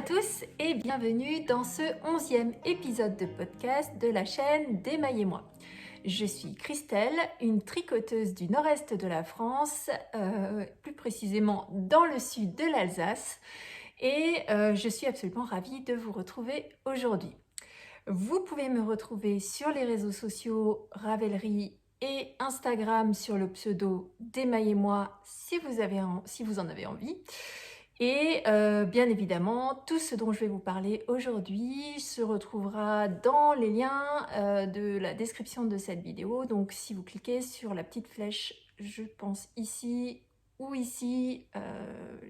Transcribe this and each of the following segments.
tous et bienvenue dans ce 11e épisode de podcast de la chaîne d'Émaillez-moi. Je suis Christelle, une tricoteuse du nord-est de la France, plus précisément dans le sud de l'Alsace, et je suis absolument ravie de vous retrouver aujourd'hui. Vous pouvez me retrouver sur les réseaux sociaux Ravelry et Instagram sur le pseudo d'Émaillez-moi si vous en avez envie. Et bien évidemment, tout ce dont je vais vous parler aujourd'hui se retrouvera dans les liens de la description de cette vidéo. Donc si vous cliquez sur la petite flèche, je pense ici ou ici,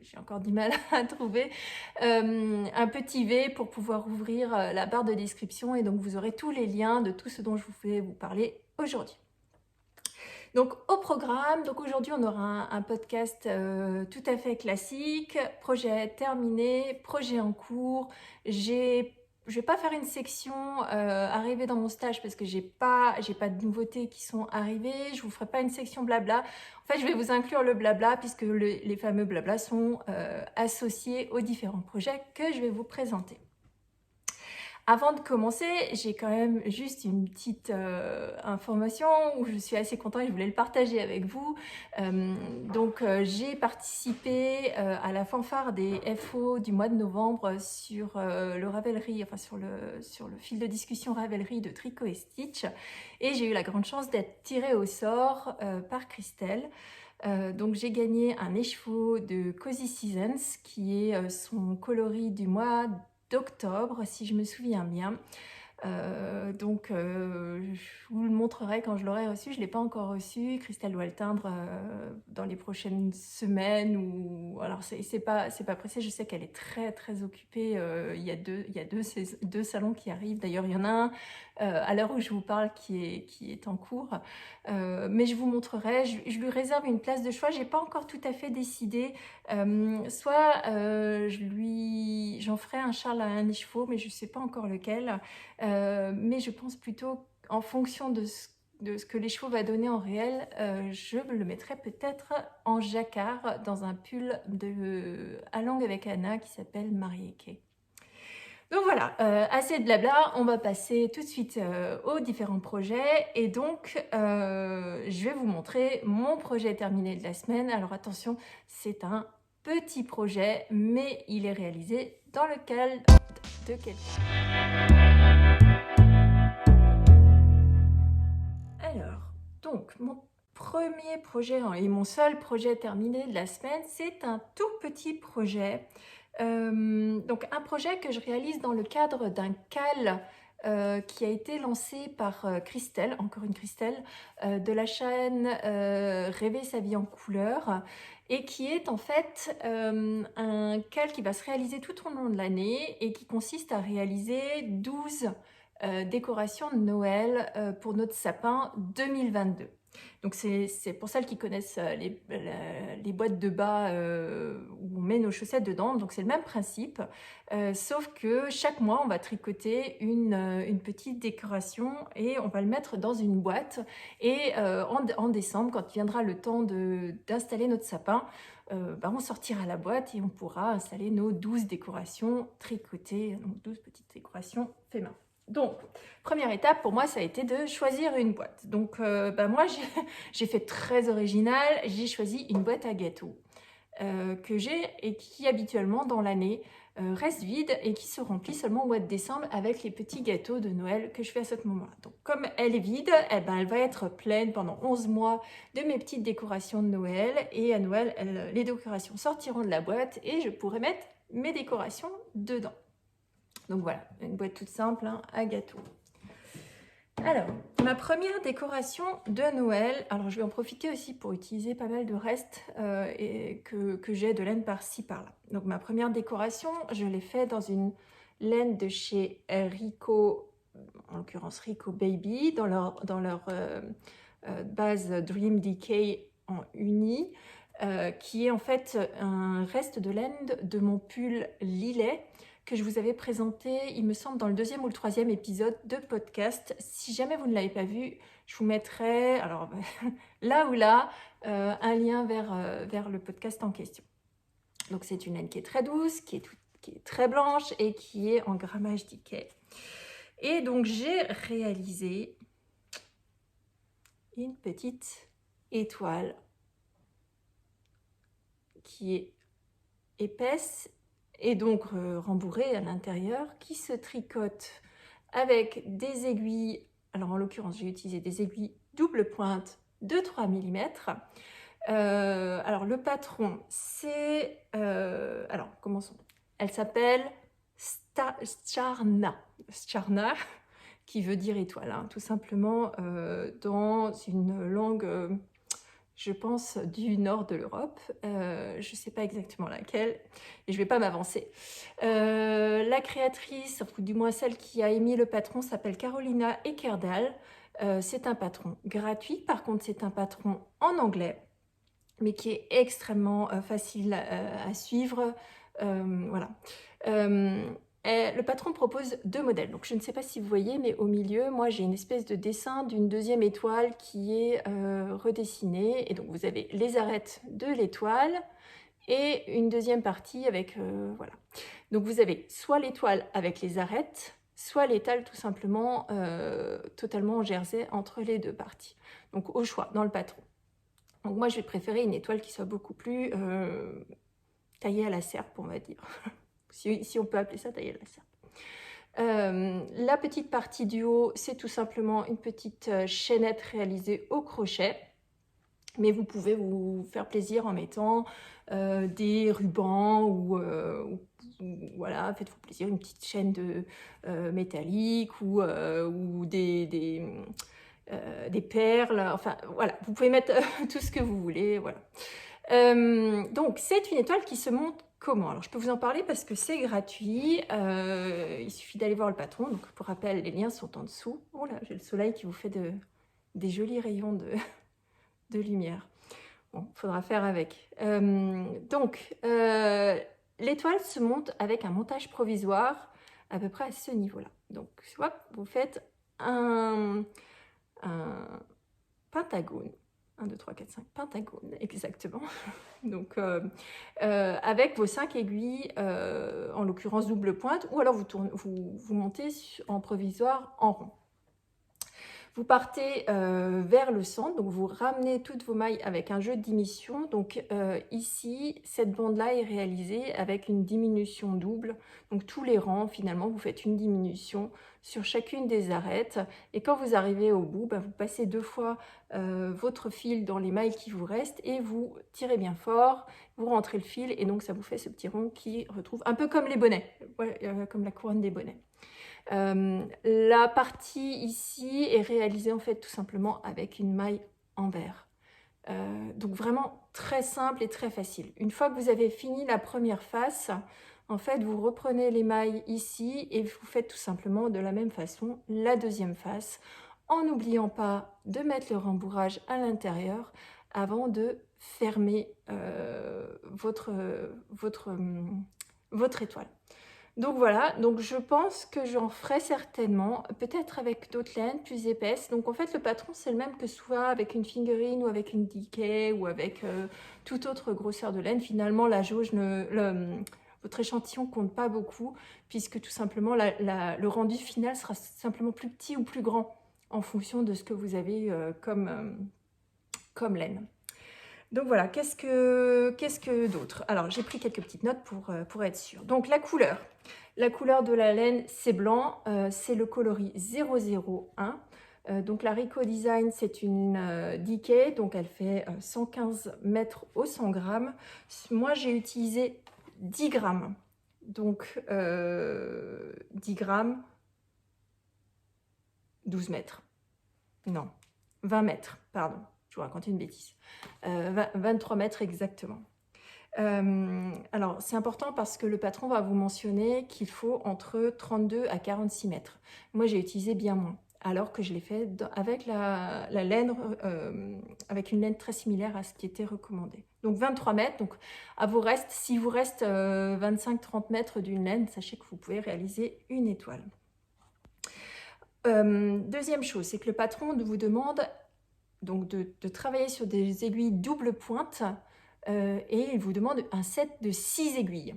j'ai encore du mal à trouver, un petit V pour pouvoir ouvrir la barre de description et donc vous aurez tous les liens de tout ce dont je vais vous parler aujourd'hui. Donc au programme, aujourd'hui on aura un podcast tout à fait classique, projet terminé, projet en cours. Je vais pas faire une section arrivée dans mon stage parce que j'ai pas de nouveautés qui sont arrivées. Je vous ferai pas une section blabla. En fait, je vais vous inclure le blabla puisque les fameux blabla sont associés aux différents projets que je vais vous présenter. Avant de commencer, j'ai quand même juste une petite information où je suis assez contente et je voulais le partager avec vous. J'ai participé à la fanfare des FO du mois de novembre sur le Ravelry, enfin sur le fil de discussion Ravelry de Tricot et Stitch. Et j'ai eu la grande chance d'être tirée au sort par Christelle. Donc j'ai gagné un écheveau de Cozy Seasons qui est son coloris du mois d'octobre si je me souviens bien. Je vous le montrerai quand je l'aurai reçu. Je ne l'ai pas encore reçu. Christelle doit le teindre dans les prochaines semaines. Alors c'est pas pressé. Je sais qu'elle est très très occupée. Il y a deux salons qui arrivent. D'ailleurs, il y en a un à l'heure où je vous parle qui est en cours. Mais je vous montrerai. Je lui réserve une place de choix. J'ai pas encore tout à fait décidé. J'en ferai un Charles à un écheveau, mais je sais pas encore lequel. Mais je pense plutôt en fonction de ce que l'écheveau va donner en réel, je le mettrai peut-être en jacquard dans un pull à langue avec Anna qui s'appelle Marieke. Donc voilà, assez de blabla, on va passer tout de suite aux différents projets et donc je vais vous montrer mon projet terminé de la semaine. Alors attention, c'est un petit projet mais il est réalisé dans le cadre de quelqu'un. Alors, donc mon premier projet et mon seul projet terminé de la semaine, c'est un tout petit projet. Donc un projet que je réalise dans le cadre d'un CAL qui a été lancé par Christelle, encore une Christelle, de la chaîne Rêver sa vie en couleur et qui est en fait un CAL qui va se réaliser tout au long de l'année et qui consiste à réaliser 12 décorations de Noël pour notre sapin 2022. Donc c'est pour celles qui connaissent les boîtes de bas où on met nos chaussettes dedans. Donc c'est le même principe, sauf que chaque mois on va tricoter une petite décoration et on va le mettre dans une boîte. Et en décembre, quand viendra le temps d'installer notre sapin, on sortira la boîte et on pourra installer nos 12 décorations tricotées, donc 12 petites décorations fait main. Donc, première étape pour moi, ça a été de choisir une boîte. Donc, moi, j'ai fait très original. J'ai choisi une boîte à gâteaux que j'ai et qui habituellement dans l'année reste vide et qui se remplit seulement au mois de décembre avec les petits gâteaux de Noël que je fais à ce moment-là. Donc, comme elle est vide, elle va être pleine pendant 11 mois de mes petites décorations de Noël. Et à Noël, les décorations sortiront de la boîte et je pourrai mettre mes décorations dedans. Donc voilà, une boîte toute simple à gâteau. Alors, ma première décoration de Noël, alors je vais en profiter aussi pour utiliser pas mal de restes que j'ai de laine par-ci par-là. Donc ma première décoration, je l'ai fait dans une laine de chez Rico, en l'occurrence Rico Baby, dans leur base Dream Decay en uni, qui est en fait un reste de laine de mon pull lilet que je vous avais présenté, il me semble, dans le 2e ou le 3e épisode de podcast. Si jamais vous ne l'avez pas vu, je vous mettrai, alors là ou là, un lien vers le podcast en question. Donc c'est une laine qui est très douce, qui qui est très blanche et qui est en grammage DK. Et donc j'ai réalisé une petite étoile qui est épaisse et donc rembourrée à l'intérieur, qui se tricote avec des aiguilles. Alors en l'occurrence, j'ai utilisé des aiguilles double pointe de 3 mm. Alors le patron, c'est... alors commençons. Elle s'appelle Stjarna. Stjarna, qui veut dire étoile, hein, tout simplement dans une langue, je pense, du nord de l'Europe. Je ne sais pas exactement laquelle, et je ne vais pas m'avancer. La créatrice, ou du moins celle qui a émis le patron, s'appelle Carolina Ekerdal. C'est un patron gratuit, par contre c'est un patron en anglais, mais qui est extrêmement facile à suivre. Voilà. Le patron propose 2 modèles. Donc je ne sais pas si vous voyez, mais au milieu, moi j'ai une espèce de dessin d'une deuxième étoile qui est redessinée. Et donc vous avez les arêtes de l'étoile et une deuxième partie avec... voilà. Donc vous avez soit l'étoile avec les arêtes, soit l'étoile tout simplement totalement en jersey entre les deux parties. Donc au choix, dans le patron. Donc moi je vais préférer une étoile qui soit beaucoup plus taillée à la serpe, on va dire. Si on peut appeler ça taillée à la serpe. La petite partie du haut, c'est tout simplement une petite chaînette réalisée au crochet. Mais vous pouvez vous faire plaisir en mettant des rubans ou voilà, faites-vous plaisir, une petite chaîne de métallique ou des perles, enfin voilà, vous pouvez mettre tout ce que vous voulez, voilà. Donc c'est une étoile qui se monte comment? Alors je peux vous en parler parce que c'est gratuit, il suffit d'aller voir le patron, donc pour rappel les liens sont en dessous. Oh là, j'ai le soleil qui vous fait des jolis rayons de lumière. Bon, faudra faire avec. Donc l'étoile se monte avec un montage provisoire à peu près à ce niveau-là. Donc hop, vous faites un pentagone. 1, 2, 3, 4, 5, pentagone, exactement. Donc, avec vos 5 aiguilles, en l'occurrence double pointe, ou alors vous montez en provisoire en rond. Vous partez vers le centre, donc vous ramenez toutes vos mailles avec un jeu de diminution. Donc ici, cette bande-là est réalisée avec une diminution double. Donc tous les rangs, finalement, vous faites une diminution sur chacune des arêtes. Et quand vous arrivez au bout, vous passez 2 fois votre fil dans les mailles qui vous restent et vous tirez bien fort, vous rentrez le fil et donc ça vous fait ce petit rond qui retrouve un peu comme les bonnets, comme la couronne des bonnets. La partie ici est réalisée en fait tout simplement avec une maille en verre. Donc vraiment très simple et très facile. Une fois que vous avez fini la première face, en fait vous reprenez les mailles ici et vous faites tout simplement de la même façon la deuxième face, en n'oubliant pas de mettre le rembourrage à l'intérieur avant de fermer votre étoile. Donc voilà, donc je pense que j'en ferai certainement, peut-être avec d'autres laines plus épaisses. Donc en fait le patron c'est le même que soit avec une fingering ou avec une DK ou avec toute autre grosseur de laine. Finalement la jauge, votre échantillon compte pas beaucoup puisque tout simplement le rendu final sera simplement plus petit ou plus grand en fonction de ce que vous avez comme laine. Donc voilà, qu'est-ce que d'autre? Alors j'ai pris quelques petites notes pour être sûre. Donc la couleur. La couleur de la laine, c'est blanc, c'est le coloris 001. Donc la Rico Design, c'est une DK, donc elle fait 115 mètres au 100 grammes. Moi, j'ai utilisé 10 grammes. Donc 10 grammes, 12 mètres. Non, 20 mètres, pardon. Je vous raconte une bêtise. 23 mètres exactement. Alors, c'est important parce que le patron va vous mentionner qu'il faut entre 32 à 46 mètres. Moi, j'ai utilisé bien moins, alors que je l'ai fait avec la laine, avec une laine très similaire à ce qui était recommandé. Donc 23 mètres, donc s'il vous reste 25-30 mètres d'une laine, sachez que vous pouvez réaliser une étoile. Deuxième chose, c'est que le patron vous demande donc de travailler sur des aiguilles double pointe et il vous demande un set de 6 aiguilles.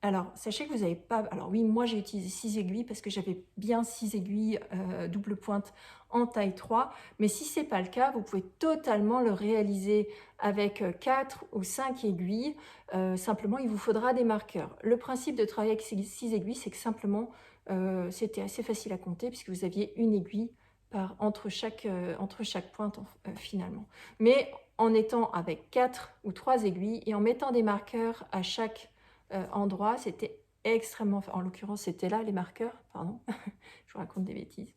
Alors, sachez que vous n'avez pas... Alors oui, moi j'ai utilisé 6 aiguilles parce que j'avais bien 6 aiguilles double pointe en taille 3. Mais si ce n'est pas le cas, vous pouvez totalement le réaliser avec 4 ou 5 aiguilles. Simplement, il vous faudra des marqueurs. Le principe de travailler avec 6 aiguilles, c'est que simplement, c'était assez facile à compter puisque vous aviez une aiguille entre chaque pointe finalement. Mais en étant avec 4 ou 3 aiguilles et en mettant des marqueurs à chaque endroit, c'était extrêmement... En l'occurrence, c'était là les marqueurs, pardon, je vous raconte des bêtises.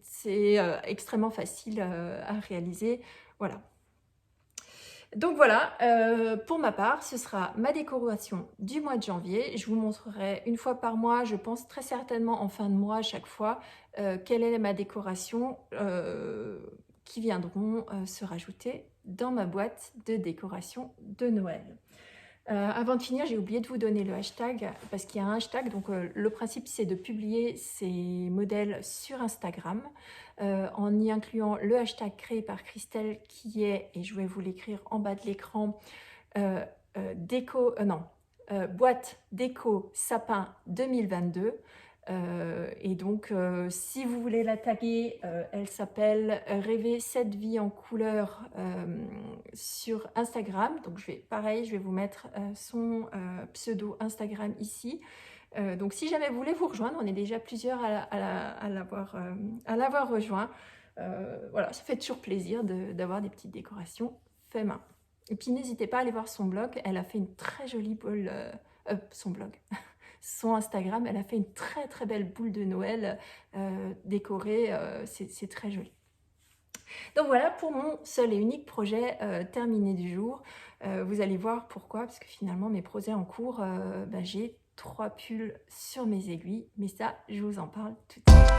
C'est extrêmement facile à réaliser, voilà. Donc voilà, pour ma part, ce sera ma décoration du mois de janvier. Je vous montrerai une fois par mois, je pense très certainement en fin de mois à chaque fois, quelle est ma décoration qui viendront se rajouter dans ma boîte de décoration de Noël. Avant de finir, j'ai oublié de vous donner le hashtag, parce qu'il y a un hashtag, donc le principe c'est de publier ces modèles sur Instagram, en y incluant le hashtag créé par Christelle qui est, et je vais vous l'écrire en bas de l'écran, boîte déco sapin 2022. Et donc, si vous voulez la taguer, elle s'appelle Rêver cette vie en couleur sur Instagram. Donc, pareil, je vais vous mettre son pseudo Instagram ici. Donc, si jamais vous voulez vous rejoindre, on est déjà plusieurs à l'avoir rejoint. Voilà, ça fait toujours plaisir d'avoir des petites décorations fait main. Et puis, n'hésitez pas à aller voir son blog. Elle a fait une très jolie boule, son blog. Son Instagram, elle a fait une très très belle boule de Noël décorée, c'est très joli. Donc voilà pour mon seul et unique projet terminé du jour. Vous allez voir pourquoi, parce que finalement mes projets en cours, j'ai 3 pulls sur mes aiguilles, mais ça je vous en parle tout de suite.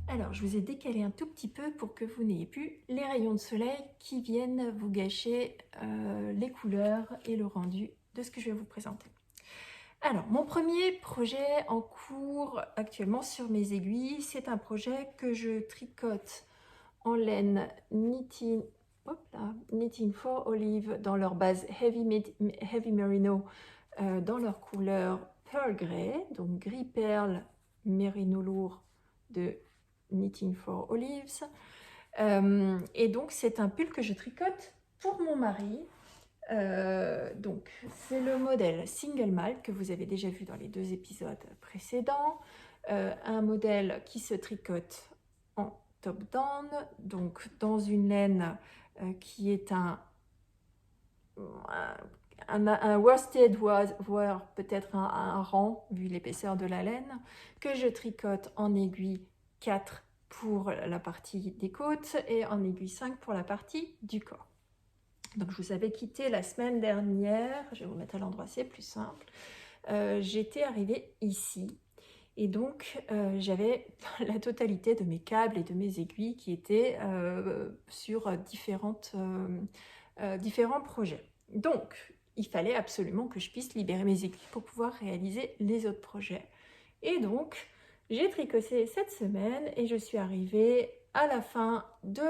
Alors, je vous ai décalé un tout petit peu pour que vous n'ayez plus les rayons de soleil qui viennent vous gâcher les couleurs et le rendu de ce que je vais vous présenter. Alors, mon premier projet en cours actuellement sur mes aiguilles, c'est un projet que je tricote en laine Knitting for Olive dans leur base Heavy Merino, dans leur couleur Pearl Grey, donc gris perle mérino lourd de Knitting for Olives. Et donc c'est un pull que je tricote pour mon mari. Donc c'est le modèle single malt que vous avez déjà vu dans les 2 épisodes précédents. Un modèle qui se tricote en top down, donc dans une laine qui est un worsted wear, peut-être un rang vu l'épaisseur de la laine, que je tricote en aiguille 4 pour la partie des côtes et en aiguille 5 pour la partie du corps. Donc je vous avais quitté la semaine dernière, je vais vous mettre à l'endroit, c'est plus simple. J'étais arrivée ici et donc j'avais la totalité de mes câbles et de mes aiguilles qui étaient sur différents projets. Donc il fallait absolument que je puisse libérer mes aiguilles pour pouvoir réaliser les autres projets. Et donc j'ai tricoté cette semaine et je suis arrivée à la fin de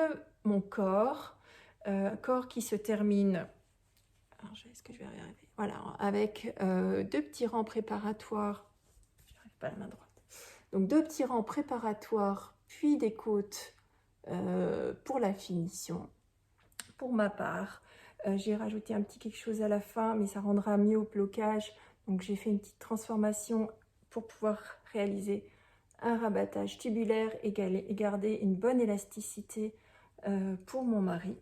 mon corps, corps qui se termine, est-ce que je vais y arriver, voilà, avec 2 petits rangs préparatoires, je n'arrive pas à la main droite, donc 2 petits rangs préparatoires, puis des côtes pour la finition. Pour ma part, j'ai rajouté un petit quelque chose à la fin, mais ça rendra mieux au blocage, donc j'ai fait une petite transformation pour pouvoir réaliser un rabattage tubulaire et garder une bonne élasticité pour mon mari.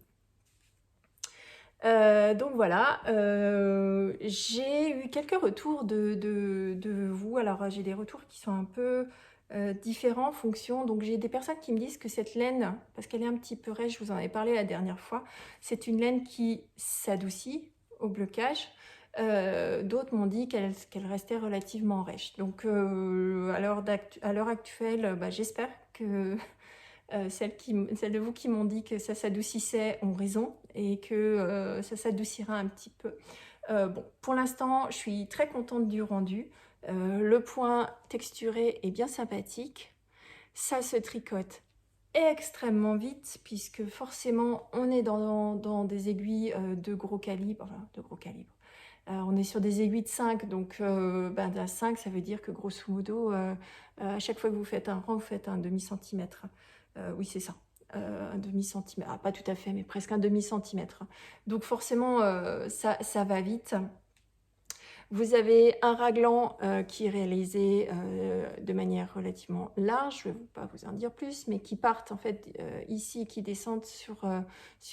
Donc voilà, j'ai eu quelques retours de vous. Alors j'ai des retours qui sont un peu différents en fonction. Donc j'ai des personnes qui me disent que cette laine, parce qu'elle est un petit peu rêche, je vous en avais parlé la dernière fois, c'est une laine qui s'adoucit au blocage. D'autres m'ont dit qu'elle restait relativement rêche. Donc à l'heure actuelle, j'espère que celles de vous qui m'ont dit que ça s'adoucissait ont raison et que ça s'adoucira un petit peu. Bon, pour l'instant, je suis très contente du rendu. Le point texturé est bien sympathique. Ça se tricote extrêmement vite puisque forcément on est dans des aiguilles de gros calibre, enfin de gros calibre. On est sur des aiguilles de 5, donc à 5 ça veut dire que grosso modo à chaque fois que vous faites un rang, vous faites un demi-centimètre. Oui c'est ça, un demi-centimètre, ah, pas tout à fait mais presque un demi-centimètre. Donc forcément ça va vite. Vous avez un raglan qui est réalisé de manière relativement large, je ne vais pas vous en dire plus, mais qui partent en fait ici, qui descendent sur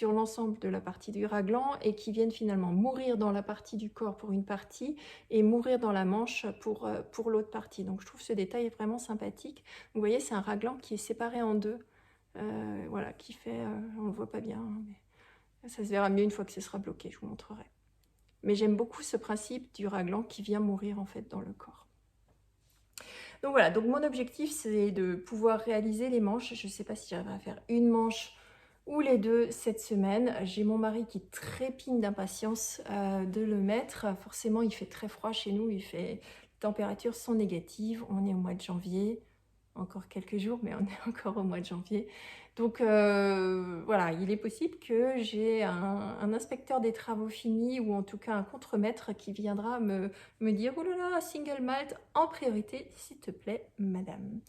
l'ensemble de la partie du raglan et qui viennent finalement mourir dans la partie du corps pour une partie et mourir dans la manche pour l'autre partie. Donc je trouve ce détail vraiment sympathique. Vous voyez, c'est un raglan qui est séparé en deux, voilà, qui fait, on ne le voit pas bien, hein, mais ça se verra mieux une fois que ce sera bloqué, je vous montrerai. Mais j'aime beaucoup ce principe du raglan qui vient mourir en fait dans le corps. Donc voilà, donc mon objectif c'est de pouvoir réaliser les manches. Je ne sais pas si j'arriverai à faire une manche ou les deux cette semaine. J'ai mon mari qui trépigne d'impatience de le mettre. Forcément il fait très froid chez nous, les températures sont négatives. On est au mois de janvier, encore quelques jours, mais on est encore au mois de janvier. Donc voilà, il est possible que j'ai un inspecteur des travaux finis ou en tout cas un contremaître qui viendra me dire « Oh là là, single malt en priorité, s'il te plaît, madame ».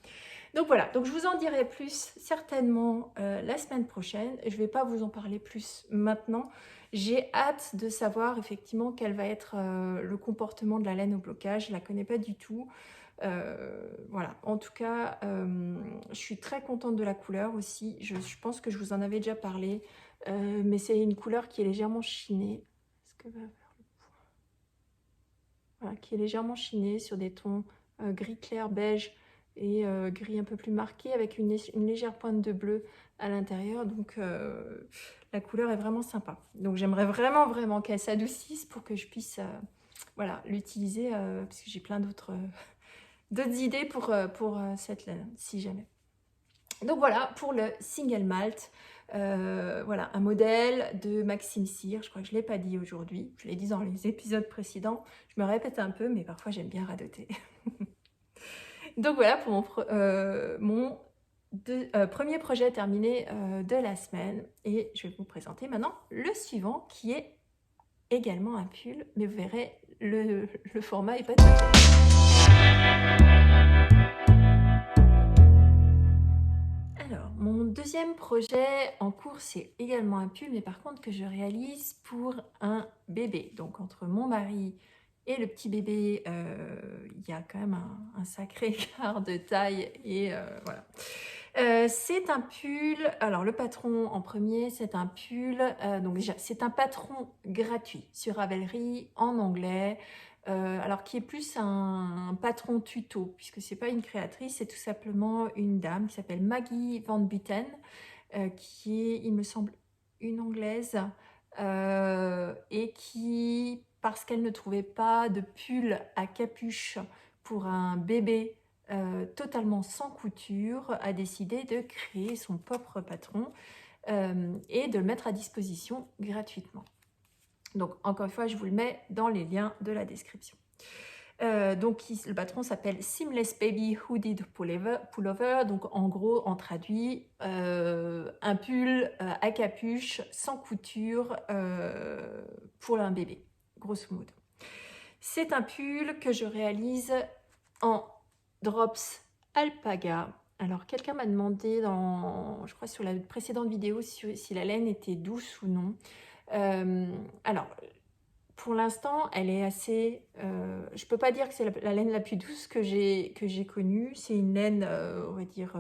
Donc voilà, donc je vous en dirai plus certainement la semaine prochaine. Je ne vais pas vous en parler plus maintenant. J'ai hâte de savoir effectivement quel va être le comportement de la laine au blocage. Je ne la connais pas du tout. Voilà, en tout cas, je suis très contente de la couleur aussi. Je pense que je vous en avais déjà parlé, mais c'est une couleur qui est légèrement chinée. Est-ce que va faire le point? Voilà, qui est légèrement chinée sur des tons gris clair, beige et gris un peu plus marqué avec une légère pointe de bleu à l'intérieur. Donc la couleur est vraiment sympa. Donc j'aimerais vraiment qu'elle s'adoucisse pour que je puisse voilà, l'utiliser parce que j'ai plein d'autres idées pour cette laine, si jamais. Donc voilà, pour le single malt, voilà, un modèle de Maxime Cyr. Je crois que je ne l'ai pas dit aujourd'hui, je l'ai dit dans les épisodes précédents. Je me répète un peu, mais parfois j'aime bien radoter. Donc voilà pour mon premier projet terminé de la semaine. Et je vais vous présenter maintenant le suivant qui est également un pull, mais vous verrez, le format est pas tout à fait. Alors, mon deuxième projet en cours, c'est également un pull, mais par contre que je réalise pour un bébé. Donc entre mon mari et le petit bébé, il y a quand même un sacré écart de taille et voilà. C'est un pull, alors le patron en premier, c'est un pull, donc déjà c'est un patron gratuit sur Ravelry en anglais, alors qui est plus un patron tuto, puisque c'est pas une créatrice, c'est tout simplement une dame qui s'appelle Maggie Van Buiten, qui est, il me semble, une anglaise, et qui, parce qu'elle ne trouvait pas de pull à capuche pour un bébé totalement sans couture, a décidé de créer son propre patron et de le mettre à disposition gratuitement. Donc encore une fois, je vous le mets dans les liens de la description. Donc le patron s'appelle Seamless Baby Hooded Pullover, donc en gros, en traduit, un pull à capuche sans couture pour un bébé, grosso modo. C'est un pull que je réalise en drops alpaga. Alors quelqu'un m'a demandé je crois sur la précédente vidéo si la laine était douce ou non. Alors pour l'instant elle est assez, je peux pas dire que c'est la laine la plus douce que j'ai connue. C'est une laine on va dire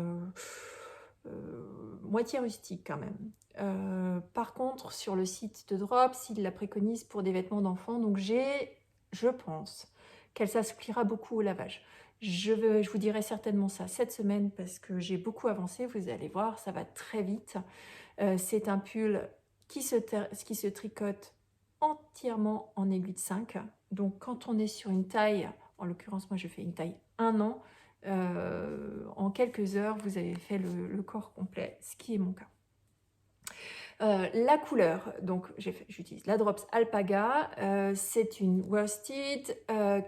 moitié rustique quand même. Par contre sur le site de Drops il la préconise pour des vêtements d'enfants, donc je pense qu'elle s'assouplira beaucoup au lavage. Je vous dirai certainement ça cette semaine parce que j'ai beaucoup avancé, vous allez voir, ça va très vite. C'est un pull qui se tricote entièrement en aiguille de 5. Donc quand on est sur une taille, en l'occurrence moi je fais une taille 1 an, en quelques heures vous avez fait le corps complet, ce qui est mon cas. La couleur, donc j'utilise la Drops Alpaga, c'est une worsted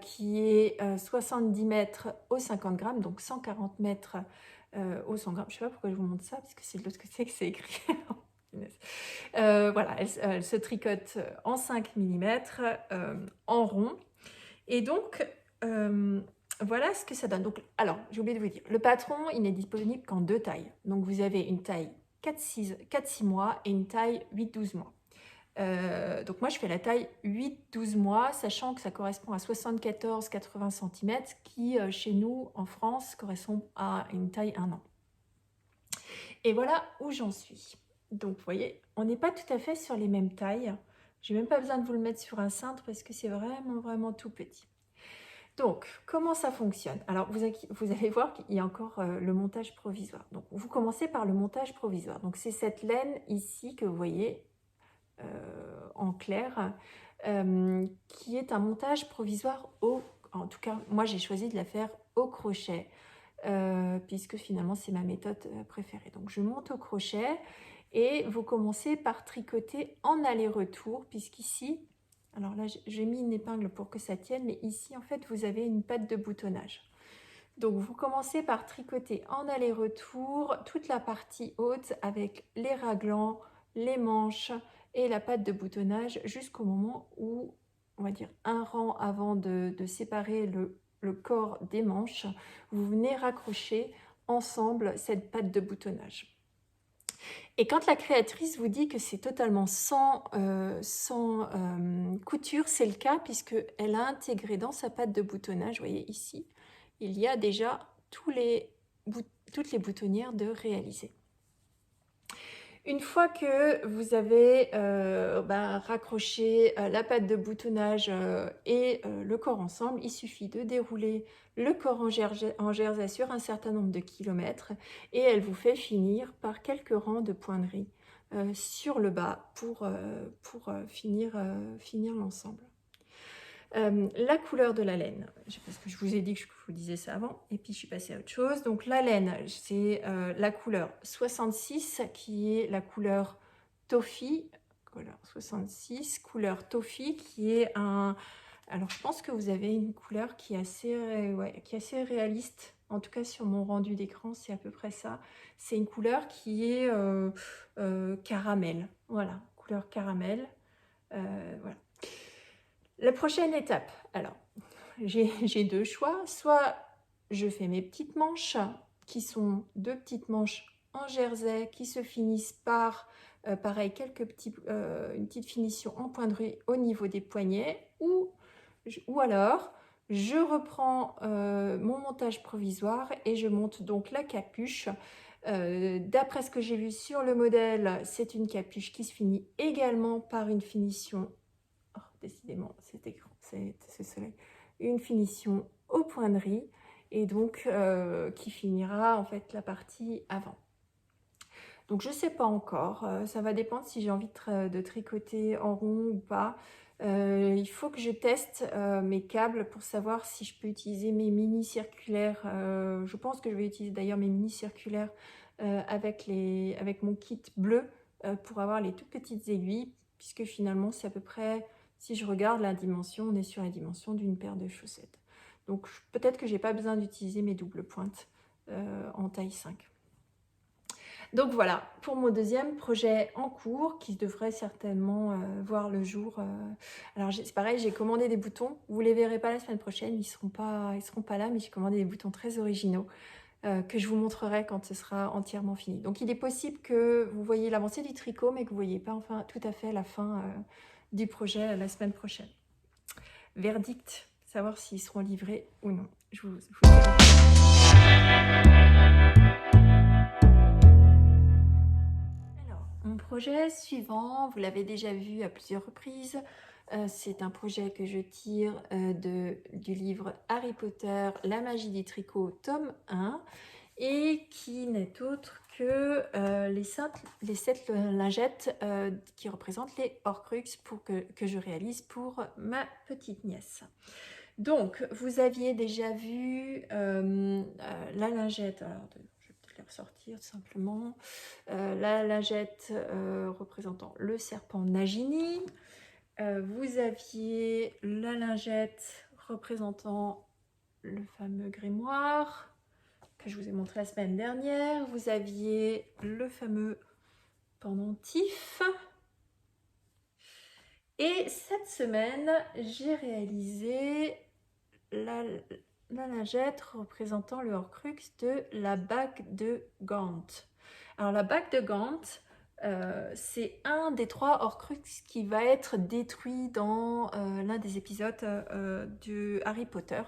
qui est 70 mètres au 50 grammes, donc 140 mètres au 100 grammes. Je ne sais pas pourquoi je vous montre ça, parce que c'est de l'autre côté que c'est écrit. Voilà, elle se tricote en 5 mm en rond. Et donc, voilà ce que ça donne. Donc, alors, j'ai oublié de vous dire, le patron, il n'est disponible qu'en 2 tailles. Donc, vous avez une taille 4-6 mois et une taille 8-12 mois. Donc moi je fais la taille 8-12 mois, sachant que ça correspond à 74-80 cm, qui chez nous en France correspond à une taille 1 an. Et voilà où j'en suis. Donc vous voyez, on n'est pas tout à fait sur les mêmes tailles. J'ai même pas besoin de vous le mettre sur un cintre parce que c'est vraiment tout petit. Donc, comment ça fonctionne? Alors, vous allez voir qu'il y a encore le montage provisoire. Donc, vous commencez par le montage provisoire. Donc, c'est cette laine ici que vous voyez en clair, qui est un montage provisoire en tout cas, moi j'ai choisi de la faire au crochet, puisque finalement c'est ma méthode préférée. Donc je monte au crochet et vous commencez par tricoter en aller-retour, puisqu'ici, alors là j'ai mis une épingle pour que ça tienne, mais ici en fait vous avez une patte de boutonnage. Donc vous commencez par tricoter en aller-retour toute la partie haute avec les raglans, les manches et la patte de boutonnage jusqu'au moment où, on va dire, un rang avant de séparer le corps des manches, vous venez raccrocher ensemble cette patte de boutonnage. Et quand la créatrice vous dit que c'est totalement sans couture, c'est le cas puisqu'elle a intégré dans sa patte de boutonnage, vous voyez ici, il y a déjà toutes les boutonnières de réaliser. Une fois que vous avez raccroché la patte de boutonnage et le corps ensemble, il suffit de dérouler le corps en jersey sur un certain nombre de kilomètres et elle vous fait finir par quelques rangs de pointerie sur le bas pour finir l'ensemble. La couleur de la laine, parce que je vous ai dit que je vous disais ça avant, et puis je suis passée à autre chose. Donc la laine, c'est la couleur 66, qui est la couleur toffee, couleur 66, couleur toffee, qui est un... Alors je pense que vous avez une couleur qui est assez réaliste, en tout cas sur mon rendu d'écran, c'est à peu près ça. C'est une couleur qui est caramel, voilà, couleur caramel, voilà. La prochaine étape, alors, j'ai 2 choix. Soit je fais mes petites manches, qui sont 2 petites manches en jersey, qui se finissent par, pareil, une petite finition en pointerie au niveau des poignets, ou alors, je reprends mon montage provisoire et je monte donc la capuche. D'après ce que j'ai vu sur le modèle, c'est une capuche qui se finit également par une finition... Oh, décidément, cet écran, c'est ce soleil. Une finition au point de riz et donc qui finira en fait la partie avant. Donc je ne sais pas encore, ça va dépendre si j'ai envie de tricoter en rond ou pas. Il faut que je teste mes câbles pour savoir si je peux utiliser mes mini circulaires. Je pense que je vais utiliser d'ailleurs mes mini circulaires avec mon kit bleu pour avoir les toutes petites aiguilles, puisque finalement c'est à peu près, si je regarde la dimension, on est sur la dimension d'une paire de chaussettes. Donc peut-être que j'ai pas besoin d'utiliser mes doubles pointes en taille 5. Donc voilà, pour mon deuxième projet en cours, qui devrait certainement voir le jour. Alors c'est pareil, j'ai commandé des boutons. Vous les verrez pas la semaine prochaine, ils seront pas là, mais j'ai commandé des boutons très originaux que je vous montrerai quand ce sera entièrement fini. Donc il est possible que vous voyez l'avancée du tricot, mais que vous voyez pas enfin tout à fait la fin du projet la semaine prochaine. Verdict, savoir s'ils seront livrés ou non. Je vous Mon projet suivant, vous l'avez déjà vu à plusieurs reprises, c'est un projet que je tire du livre Harry Potter, La magie du tricot, tome 1, et qui n'est autre que les 7 lingettes qui représentent les Horcruxes que je réalise pour ma petite nièce. Donc, vous aviez déjà vu la lingette, alors je vais peut-être les ressortir tout simplement, la lingette représentant le serpent Nagini, vous aviez la lingette représentant le fameux grimoire, que je vous ai montré la semaine dernière. Vous aviez le fameux pendentif. Et cette semaine, j'ai réalisé la lingette représentant le Horcrux de la bague de Gant. Alors la bague de Gant, c'est un des 3 Horcrux qui va être détruit dans l'un des épisodes de Harry Potter.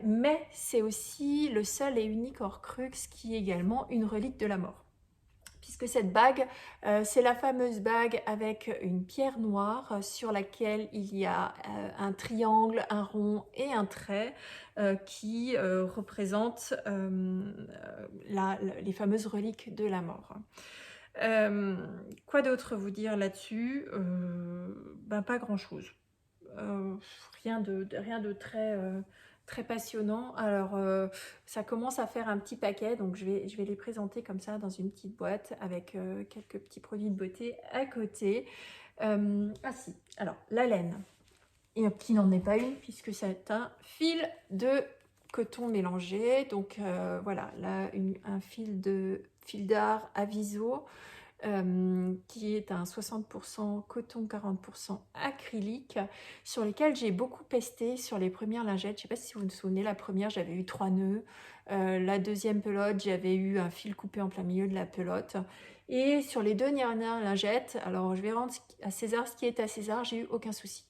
Mais c'est aussi le seul et unique Horcrux qui est également une relique de la mort. Puisque cette bague, c'est la fameuse bague avec une pierre noire sur laquelle il y a un triangle, un rond et un trait qui représentent les fameuses reliques de la mort. Quoi d'autre vous dire là-dessus? Pas grand-chose. Rien de très passionnant. Alors, ça commence à faire un petit paquet, donc je vais les présenter comme ça dans une petite boîte avec quelques petits produits de beauté à côté. Ah si, alors la laine, et qui n'en est pas une puisque c'est un fil de coton mélangé. Donc voilà, là un fil d'art Aviso. Qui est un 60% coton, 40% acrylique, sur lesquels j'ai beaucoup pesté sur les premières lingettes. Je ne sais pas si vous vous souvenez, la première, j'avais eu 3 nœuds. La deuxième pelote, j'avais eu un fil coupé en plein milieu de la pelote. Et sur les 2 dernières lingettes, alors je vais rendre à César ce qui est à César, j'ai eu aucun souci.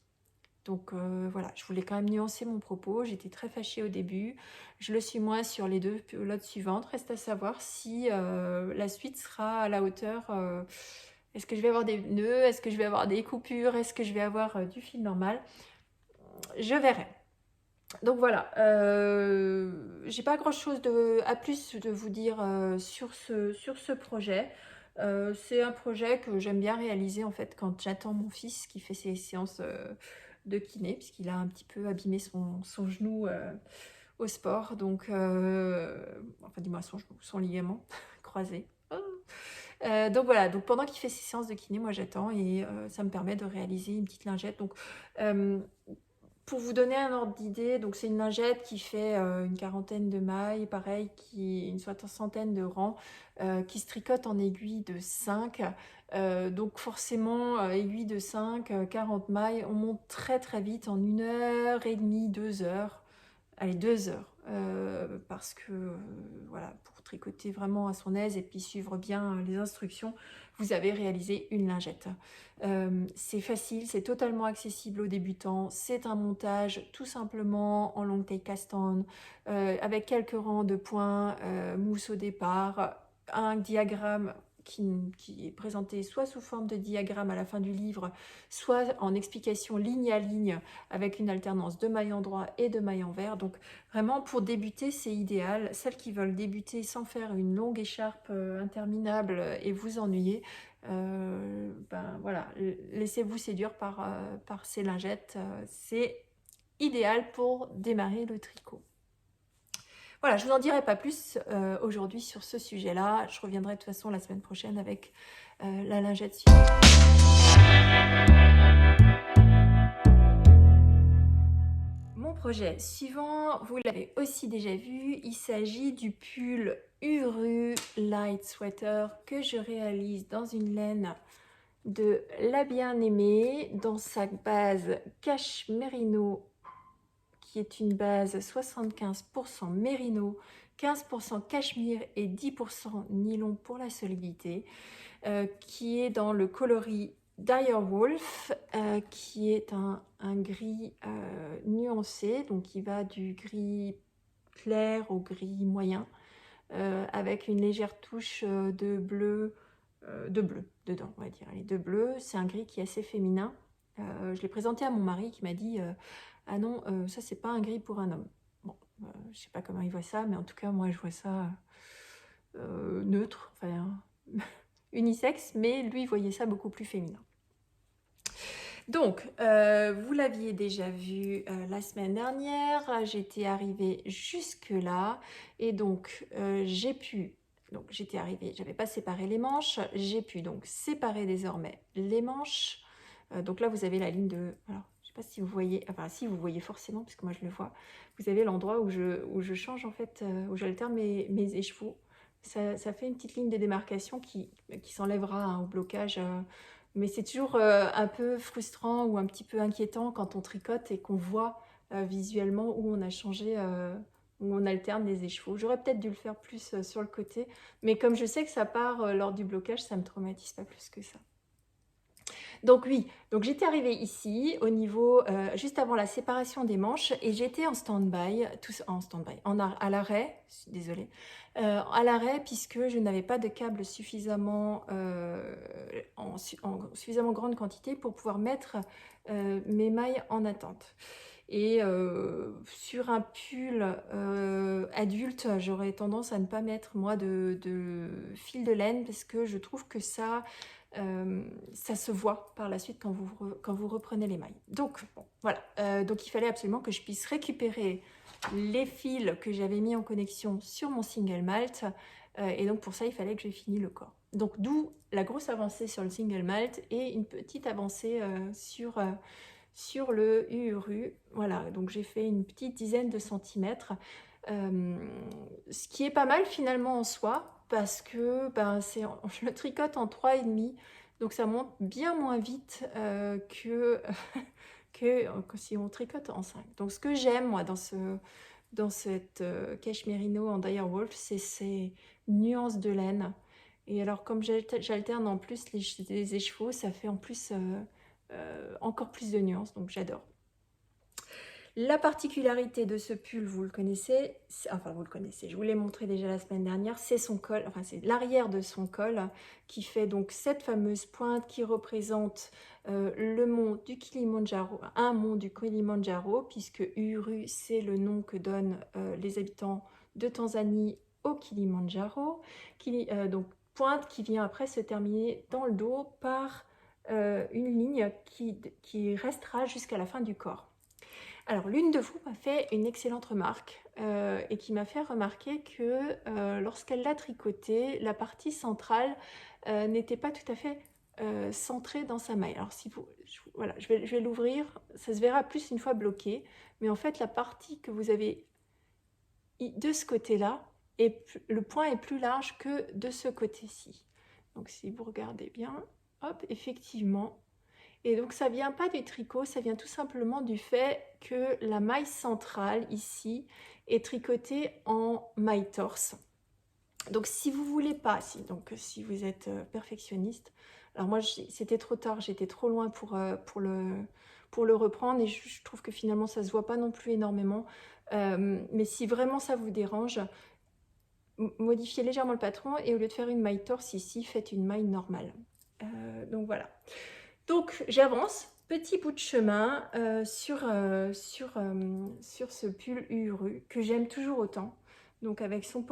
Donc voilà, je voulais quand même nuancer mon propos. J'étais très fâchée au début. Je le suis moins sur les 2 pelotes suivantes. Reste à savoir si la suite sera à la hauteur. Est-ce que je vais avoir des nœuds? Est-ce que je vais avoir des coupures? Est-ce que je vais avoir du fil normal? Je verrai. Donc voilà, j'ai pas grand chose à plus de vous dire sur ce projet. C'est un projet que j'aime bien réaliser en fait quand j'attends mon fils qui fait ses séances de kiné, puisqu'il a un petit peu abîmé son genou au sport, donc enfin dis-moi son ligament croisé. Donc voilà, donc pendant qu'il fait ses séances de kiné, moi j'attends et ça me permet de réaliser une petite lingette. Donc pour vous donner un ordre d'idée, donc c'est une lingette qui fait une quarantaine de mailles, pareil, une soixantaine de rangs, qui se tricote en aiguille de 5. Donc forcément, aiguille de 5, 40 mailles, on monte très très vite en 1h30, 2 heures. Allez, 2 heures. Parce que, voilà, pour tricoter vraiment à son aise et puis suivre bien les instructions, vous avez réalisé une lingette. C'est facile, c'est totalement accessible aux débutants. C'est un montage tout simplement en long tail cast on, avec quelques rangs de points, mousse au départ, un diagramme qui est présenté soit sous forme de diagramme à la fin du livre, soit en explication ligne à ligne avec une alternance de mailles en droit et de mailles en vert. Donc vraiment pour débuter c'est idéal. Celles qui veulent débuter sans faire une longue écharpe interminable et vous ennuyer, voilà, laissez-vous séduire par ces lingettes. C'est idéal pour démarrer le tricot. Voilà, je ne vous en dirai pas plus aujourd'hui sur ce sujet-là. Je reviendrai de toute façon la semaine prochaine avec la lingette suivante. Mon projet suivant, vous l'avez aussi déjà vu, il s'agit du pull Uru Light Sweater que je réalise dans une laine de La Bien-Aimée dans sa base Cache Merino, qui est une base 75% mérino, 15% cachemire et 10% nylon pour la solidité, qui est dans le coloris Direwolf, qui est un gris nuancé, donc qui va du gris clair au gris moyen, avec une légère touche de bleu dedans, on va dire. Allez, de bleu, c'est un gris qui est assez féminin. Je l'ai présenté à mon mari qui m'a dit ah non, ça c'est pas un gris pour un homme. Bon, je sais pas comment il voit ça, mais en tout cas moi je vois ça neutre, enfin unisexe, mais lui il voyait ça beaucoup plus féminin. Donc, vous l'aviez déjà vu la semaine dernière, j'étais arrivée jusque là, et donc j'étais arrivée, j'avais pas séparé les manches, j'ai pu donc séparer désormais les manches. Donc là vous avez la ligne de, alors je sais pas si vous voyez, enfin si vous voyez forcément, parce que moi je le vois. Vous avez l'endroit où je change en fait, où j'alterne mes écheveaux. Ça fait une petite ligne de démarcation qui s'enlèvera hein, au blocage. Mais c'est toujours un peu frustrant ou un petit peu inquiétant quand on tricote et qu'on voit visuellement où on a changé, où on alterne les écheveaux. J'aurais peut-être dû le faire plus sur le côté, mais comme je sais que ça part lors du blocage, ça ne me traumatise pas plus que ça. Donc oui, donc j'étais arrivée ici au niveau, juste avant la séparation des manches et j'étais en stand-by, à l'arrêt, désolée, à l'arrêt puisque je n'avais pas de câble suffisamment, en suffisamment grande quantité pour pouvoir mettre mes mailles en attente. Et sur un pull adulte, j'aurais tendance à ne pas mettre moi de fil de laine parce que je trouve que ça se voit par la suite quand vous reprenez les mailles. Donc bon, voilà, donc il fallait absolument que je puisse récupérer les fils que j'avais mis en connexion sur mon single malt et donc pour ça il fallait que j'ai fini le corps. Donc d'où la grosse avancée sur le single malt et une petite avancée sur le URU. Voilà, donc j'ai fait une petite dizaine de centimètres, ce qui est pas mal finalement en soi, parce que ben, je le tricote en 3,5, donc ça monte bien moins vite que si on tricote en 5. Donc ce que j'aime moi dans cette cache merino en direwolf, c'est ces nuances de laine. Et alors comme j'alterne en plus les écheveaux, ça fait en plus encore plus de nuances, donc j'adore. La particularité de ce pull, vous le connaissez, enfin vous le connaissez, je vous l'ai montré déjà la semaine dernière, c'est son col, enfin c'est l'arrière de son col qui fait donc cette fameuse pointe qui représente le mont du Kilimandjaro, un mont du Kilimandjaro, puisque Uru c'est le nom que donnent les habitants de Tanzanie au Kilimandjaro, donc pointe qui vient après se terminer dans le dos par une ligne qui restera jusqu'à la fin du corps. Alors, l'une de vous m'a fait une excellente remarque et qui m'a fait remarquer que lorsqu'elle l'a tricoté, la partie centrale n'était pas tout à fait centrée dans sa maille. Alors, si vous, voilà, je vais l'ouvrir, ça se verra plus une fois bloqué, mais en fait, la partie que vous avez de ce côté-là, le point est plus large que de ce côté-ci. Donc, si vous regardez bien, hop, effectivement, et donc ça vient pas du tricot, ça vient tout simplement du fait que la maille centrale ici est tricotée en maille torse. Donc si vous voulez pas, si vous êtes perfectionniste, alors moi c'était trop tard, j'étais trop loin pour le reprendre et je trouve que finalement ça se voit pas non plus énormément. Mais si vraiment ça vous dérange, modifiez légèrement le patron et au lieu de faire une maille torse ici, faites une maille normale. Donc voilà. Donc j'avance, petit bout de chemin sur ce pull Uru que j'aime toujours autant. Donc avec son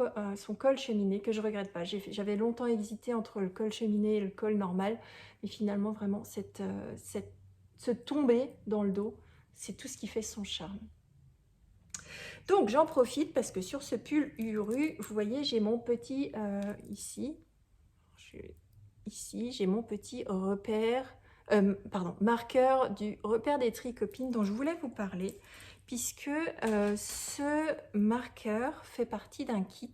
col cheminé que je regrette pas. J'avais longtemps hésité entre le col cheminé et le col normal. Mais finalement vraiment ce tomber dans le dos, c'est tout ce qui fait son charme. Donc j'en profite parce que sur ce pull Uru, vous voyez j'ai mon petit ici j'ai mon petit repère. Marqueur du repère des tricopines dont je voulais vous parler, puisque ce marqueur fait partie d'un kit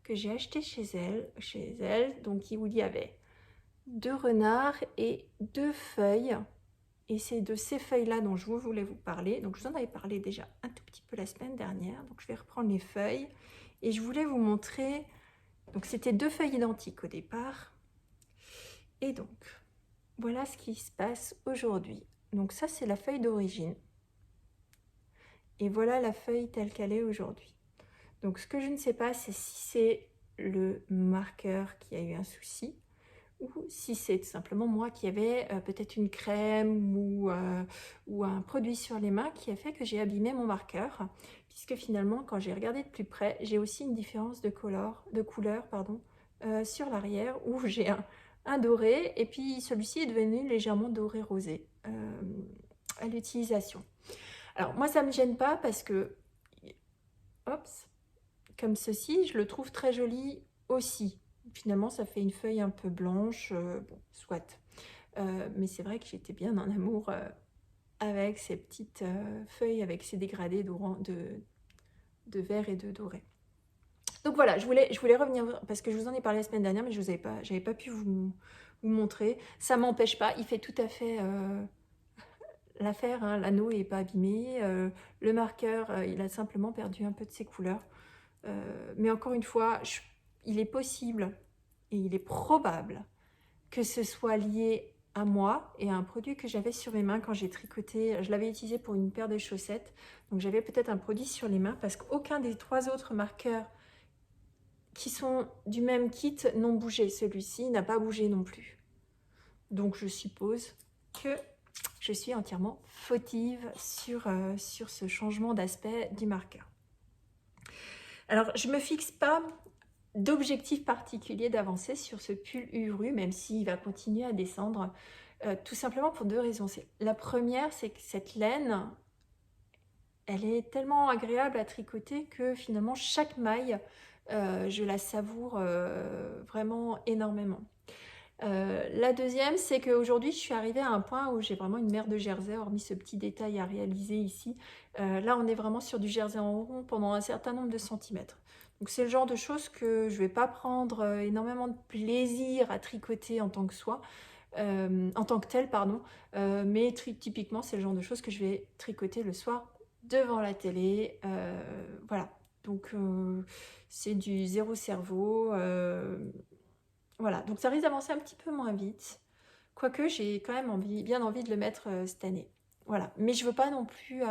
que j'ai acheté chez elle, donc où il y avait 2 renards et 2 feuilles, et c'est de ces feuilles-là dont je voulais vous parler. Donc je vous en avais parlé déjà un tout petit peu la semaine dernière, donc je vais reprendre les feuilles, et je voulais vous montrer, donc c'était 2 feuilles identiques au départ, et donc voilà ce qui se passe aujourd'hui. Donc ça, c'est la feuille d'origine. Et voilà la feuille telle qu'elle est aujourd'hui. Donc ce que je ne sais pas, c'est si c'est le marqueur qui a eu un souci ou si c'est tout simplement moi qui avais peut-être une crème ou un produit sur les mains qui a fait que j'ai abîmé mon marqueur. Puisque finalement, quand j'ai regardé de plus près, j'ai aussi une différence de couleur sur l'arrière où j'ai un doré et puis celui-ci est devenu légèrement doré rosé à l'utilisation. Alors moi ça me gêne pas parce que hop, comme ceci, je le trouve très joli aussi. Finalement ça fait une feuille un peu blanche, bon, soit. Mais c'est vrai que j'étais bien en amour avec ces petites feuilles, avec ces dégradés de vert et de doré. Donc voilà, je voulais revenir, parce que je vous en ai parlé la semaine dernière, mais je n'avais pas pu vous montrer. Ça ne m'empêche pas, il fait tout à fait l'affaire, hein, l'anneau n'est pas abîmé, le marqueur, il a simplement perdu un peu de ses couleurs. Mais encore une fois, il est possible et il est probable que ce soit lié à moi et à un produit que j'avais sur mes mains quand j'ai tricoté. Je l'avais utilisé pour une paire de chaussettes, donc j'avais peut-être un produit sur les mains parce qu'aucun des 3 autres marqueurs qui sont du même kit n'ont bougé. Celui-ci n'a pas bougé non plus. Donc je suppose que je suis entièrement fautive sur ce changement d'aspect du marqueur. Alors je ne me fixe pas d'objectif particulier d'avancer sur ce pull Uru, même s'il va continuer à descendre, tout simplement pour 2 raisons. La première, c'est que cette laine, elle est tellement agréable à tricoter que finalement chaque maille, je la savoure vraiment énormément. La deuxième, c'est qu'aujourd'hui, je suis arrivée à un point où j'ai vraiment une mer de jersey, hormis ce petit détail à réaliser ici. Là, on est vraiment sur du jersey en rond pendant un certain nombre de centimètres. Donc, c'est le genre de choses que je ne vais pas prendre énormément de plaisir à tricoter en tant que en tant que tel, pardon. Mais typiquement, c'est le genre de choses que je vais tricoter le soir devant la télé. Voilà. Donc, c'est du zéro cerveau. Voilà, donc ça risque d'avancer un petit peu moins vite. Quoique j'ai quand même bien envie de le mettre cette année. Voilà, mais je veux pas non plus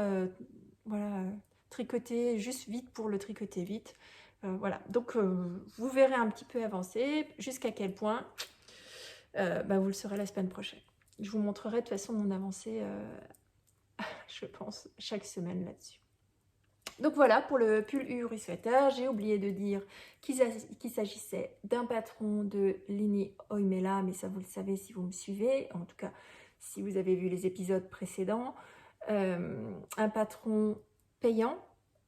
voilà, tricoter juste vite pour le tricoter vite. Voilà, donc vous verrez un petit peu avancer, jusqu'à quel point vous le saurez la semaine prochaine. Je vous montrerai de toute façon mon avancée, je pense, chaque semaine là-dessus. Donc voilà pour le pull Uri Sweater. J'ai oublié de dire qu'il s'agissait d'un patron de Lini Oimela, mais ça vous le savez si vous me suivez, en tout cas si vous avez vu les épisodes précédents. Un patron payant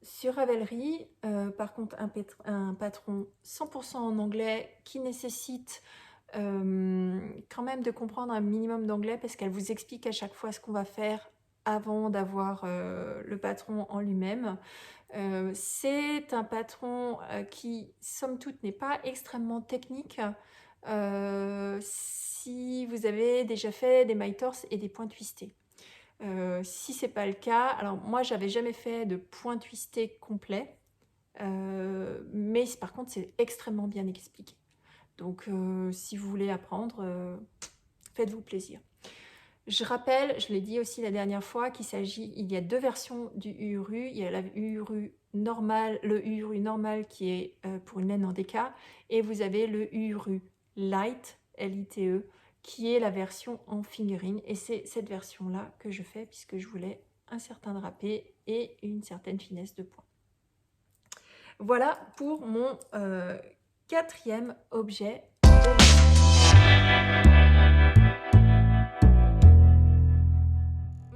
sur Ravelry, par contre un patron 100% en anglais qui nécessite quand même de comprendre un minimum d'anglais parce qu'elle vous explique à chaque fois ce qu'on va faire avant d'avoir le patron en lui-même. C'est un patron qui, somme toute, n'est pas extrêmement technique. Si vous avez déjà fait des mailles torses et des points twistés. Si c'est pas le cas, alors moi j'avais jamais fait de points twistés complets, mais par contre c'est extrêmement bien expliqué. Donc si vous voulez apprendre, faites-vous plaisir. Je rappelle, je l'ai dit aussi la dernière fois, il y a 2 versions du URU. Il y a la URU normale, le URU normal qui est pour une laine en DK, et vous avez le URU Light, L-I-T-E, qui est la version en fingering. Et c'est cette version-là que je fais puisque je voulais un certain drapé et une certaine finesse de point. Voilà pour mon 4e objet.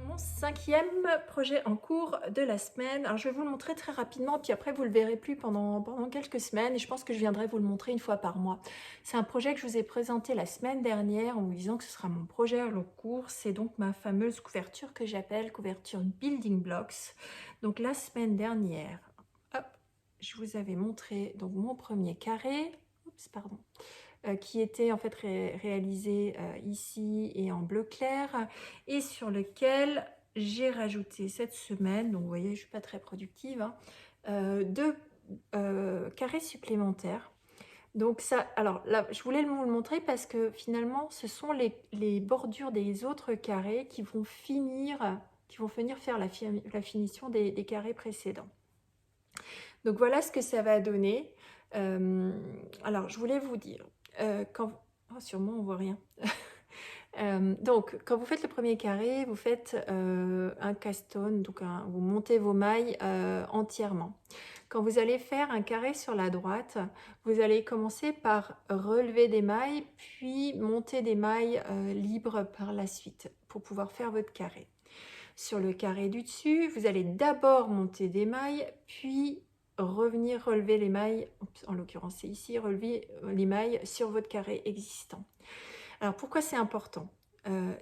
Mon 5e projet en cours de la semaine, alors je vais vous le montrer très rapidement, puis après vous le verrez plus pendant quelques semaines, et je pense que je viendrai vous le montrer une fois par mois. C'est un projet que je vous ai présenté la semaine dernière en vous disant que ce sera mon projet en long cours. C'est donc ma fameuse couverture que j'appelle couverture Building Blocks. Donc la semaine dernière, hop, je vous avais montré donc mon premier carré, qui était en fait réalisé ici et en bleu clair, et sur lequel j'ai rajouté cette semaine, donc vous voyez je ne suis pas très productive, hein, 2 carrés supplémentaires. Donc ça, alors là je voulais vous le montrer parce que finalement ce sont les bordures des autres carrés qui vont venir faire la finition des carrés précédents. Donc voilà ce que ça va donner. Alors je voulais vous dire, sûrement on voit rien. Donc quand vous faites le premier carré, vous faites un castone, donc vous montez vos mailles entièrement. Quand vous allez faire un carré sur la droite, vous allez commencer par relever des mailles, puis monter des mailles libres par la suite pour pouvoir faire votre carré. Sur le carré du dessus, vous allez d'abord monter des mailles, puis revenir relever les mailles, en l'occurrence c'est ici, relever les mailles sur votre carré existant. Alors pourquoi c'est important?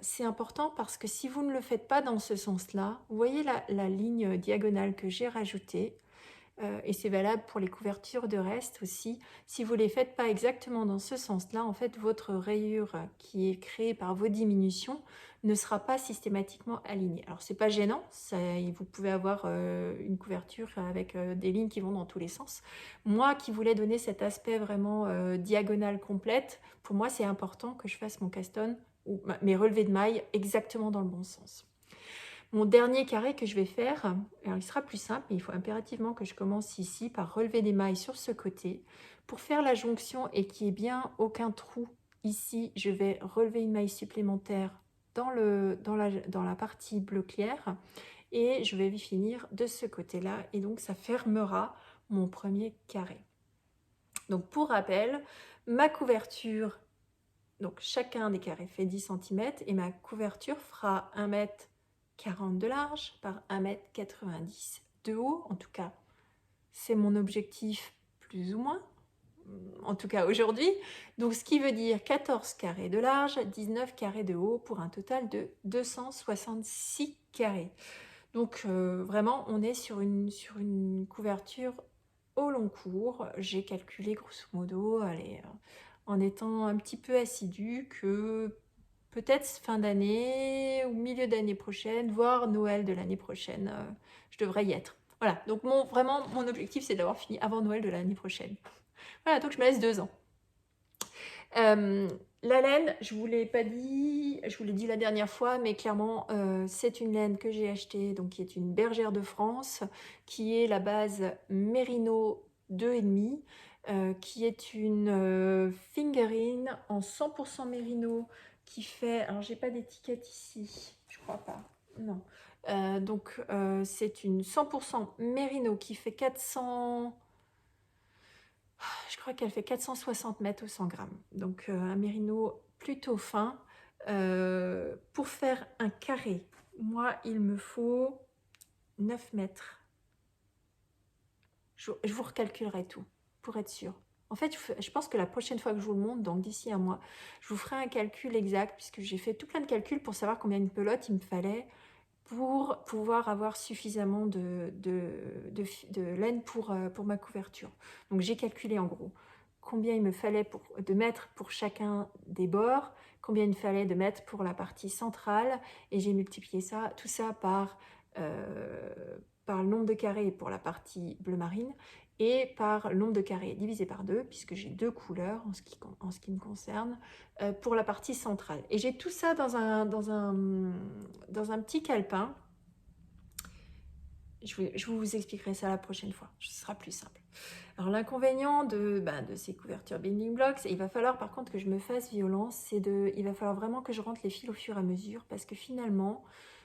c'est important parce que si vous ne le faites pas dans ce sens-là, vous voyez la ligne diagonale que j'ai rajoutée, et c'est valable pour les couvertures de reste aussi. Si vous ne les faites pas exactement dans ce sens-là, en fait, votre rayure qui est créée par vos diminutions ne sera pas systématiquement alignée. Alors, c'est pas gênant, vous pouvez avoir une couverture avec des lignes qui vont dans tous les sens. Moi qui voulais donner cet aspect vraiment diagonale complète, pour moi, c'est important que je fasse mon caston ou mes relevés de mailles exactement dans le bon sens. Mon dernier carré que je vais faire, alors il sera plus simple, mais il faut impérativement que je commence ici par relever des mailles sur ce côté. Pour faire la jonction et qu'il n'y ait bien aucun trou ici, je vais relever une maille supplémentaire dans la partie bleu clair et je vais finir de ce côté-là et donc ça fermera mon premier carré. Donc pour rappel, ma couverture, donc chacun des carrés fait 10 cm et ma couverture fera 1,40 m de large par 1,90 m de haut. En tout cas, c'est mon objectif plus ou moins, en tout cas aujourd'hui. Donc ce qui veut dire 14 carrés de large, 19 carrés de haut pour un total de 266 carrés. Donc vraiment, on est sur une couverture au long cours. J'ai calculé grosso modo, allez, en étant un petit peu assidue, que peut-être fin d'année ou milieu d'année prochaine, voire Noël de l'année prochaine, je devrais y être. Voilà, donc vraiment, mon objectif, c'est d'avoir fini avant Noël de l'année prochaine. Voilà, donc je me laisse 2 ans. La laine, je ne vous l'ai pas dit, je vous l'ai dit la dernière fois, mais clairement, c'est une laine que j'ai achetée, donc qui est une bergère de France, qui est la base Merino 2,5, qui est une fingering en 100% Merino, qui fait, alors j'ai pas d'étiquette ici, je crois pas, non. Donc c'est une 100% Merino qui fait 400... Je crois qu'elle fait 460 mètres au 100 grammes. Donc un mérino plutôt fin. Pour faire un carré, moi, il me faut 9 mètres. Je vous recalculerai tout pour être sûr. En fait, je pense que la prochaine fois que je vous le montre, donc d'ici un mois, je vous ferai un calcul exact puisque j'ai fait tout plein de calculs pour savoir combien de pelotes il me fallait pour pouvoir avoir suffisamment de laine pour ma couverture. Donc j'ai calculé en gros combien il me fallait de mètres pour chacun des bords, combien il me fallait de mètres pour la partie centrale, et j'ai multiplié tout ça par le nombre de carrés pour la partie bleu marine et par le nombre de carrés divisé par 2, puisque j'ai 2 couleurs en ce qui me concerne, pour la partie centrale. Et j'ai tout ça dans un petit calepin. Je vous expliquerai ça la prochaine fois, ce sera plus simple. Alors l'inconvénient de ces couvertures building blocks, il va falloir par contre que je me fasse violence, il va falloir vraiment que je rentre les fils au fur et à mesure, parce que finalement,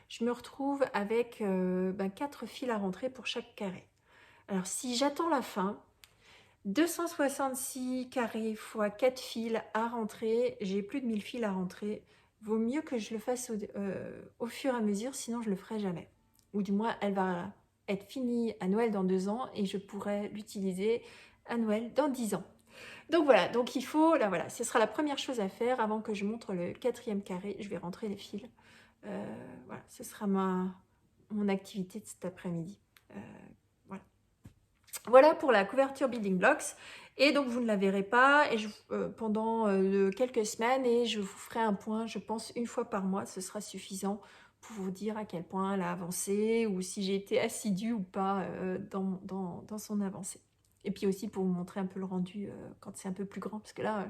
je me retrouve avec 4 fils à rentrer pour chaque carré. Alors si j'attends la fin, 266 carrés fois 4 fils à rentrer, j'ai plus de 1000 fils à rentrer. Vaut mieux que je le fasse au fur et à mesure, sinon je le ferai jamais. Ou du moins, elle va être finie à Noël dans 2 ans et je pourrai l'utiliser à Noël dans 10 ans. Donc voilà, donc il faut, là voilà, ce sera la première chose à faire avant que je montre le 4e carré. Je vais rentrer les fils. Voilà, ce sera mon activité de cet après-midi. Voilà pour la couverture building blocks. Et donc vous ne la verrez pas pendant quelques semaines, et je vous ferai un point, je pense, une fois par mois. Ce sera suffisant pour vous dire à quel point elle a avancé ou si j'ai été assidue ou pas dans son avancée. Et puis aussi pour vous montrer un peu le rendu quand c'est un peu plus grand, parce que là,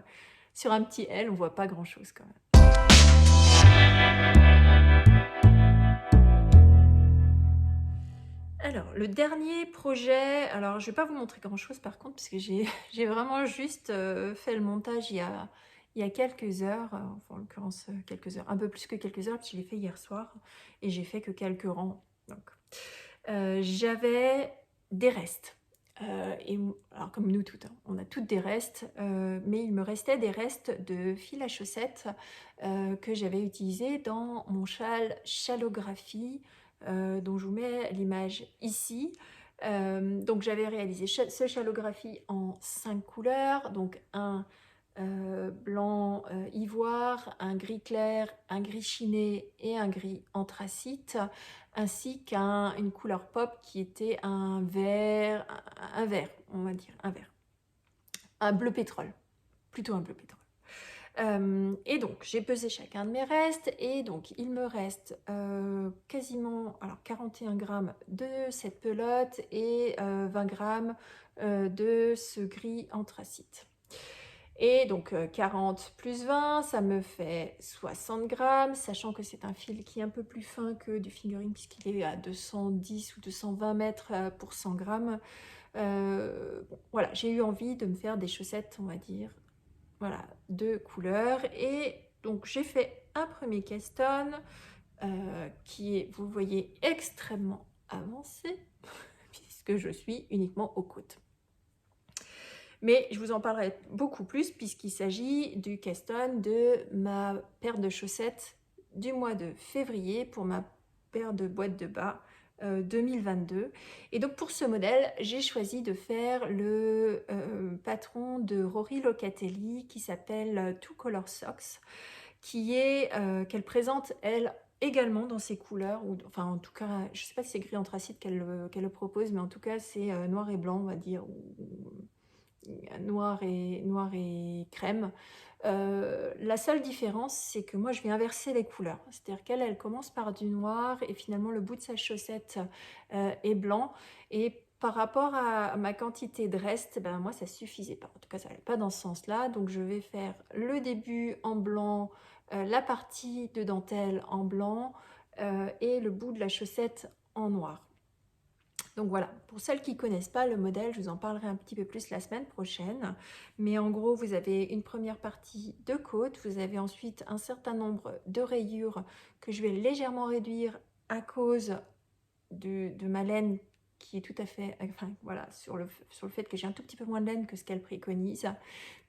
sur un petit L, on voit pas grand-chose quand même. Alors, le dernier projet, alors je ne vais pas vous montrer grand-chose par contre, parce que j'ai vraiment juste fait le montage il y a quelques heures, enfin en l'occurrence quelques heures, un peu plus que quelques heures, parce que je l'ai fait hier soir, et j'ai fait que quelques rangs. Donc, j'avais des restes, alors comme nous toutes, hein, on a toutes des restes, mais il me restait des restes de fil à chaussettes que j'avais utilisé dans mon châle Chalographie, dont je vous mets l'image ici. Donc j'avais réalisé ce Chalographie en 5 couleurs, donc un blanc ivoire, un gris clair, un gris chiné et un gris anthracite, ainsi qu'une couleur pop qui était un vert, un vert, on va dire, un vert. Un bleu pétrole, plutôt un bleu pétrole. Et donc, j'ai pesé chacun de mes restes et donc il me reste quasiment 41 grammes de cette pelote et 20 grammes de ce gris anthracite. Et donc 40 plus 20, ça me fait 60 grammes, sachant que c'est un fil qui est un peu plus fin que du fingering puisqu'il est à 210 ou 220 mètres pour 100 grammes. Bon, voilà, j'ai eu envie de me faire des chaussettes, on va dire, voilà, de couleurs. Et donc j'ai fait un premier Keston qui est, vous voyez, extrêmement avancé puisque je suis uniquement aux côtes. Mais je vous en parlerai beaucoup plus puisqu'il s'agit du Keston de ma paire de chaussettes du mois de février pour ma paire de boîtes de bas 2022. Et donc pour ce modèle, j'ai choisi de faire le patron de Rory Locatelli qui s'appelle Two Color Socks, qui est qu'elle présente elle également dans ses couleurs, ou enfin en tout cas, je ne sais pas si c'est gris anthracite qu'elle le propose, mais en tout cas c'est noir et blanc, on va dire, ou noir et crème. La seule différence, c'est que moi je vais inverser les couleurs, c'est-à-dire qu'elle elle commence par du noir et finalement le bout de sa chaussette est blanc, et par rapport à ma quantité de reste, ben moi ça suffisait pas, en tout cas ça n'allait pas dans ce sens là, donc je vais faire le début en blanc, la partie de dentelle en blanc et le bout de la chaussette en noir. Donc voilà, pour celles qui ne connaissent pas le modèle, je vous en parlerai un petit peu plus la semaine prochaine. Mais en gros, vous avez une première partie de côte, vous avez ensuite un certain nombre de rayures que je vais légèrement réduire à cause de ma laine qui est tout à fait, enfin voilà, sur le fait que j'ai un tout petit peu moins de laine que ce qu'elle préconise.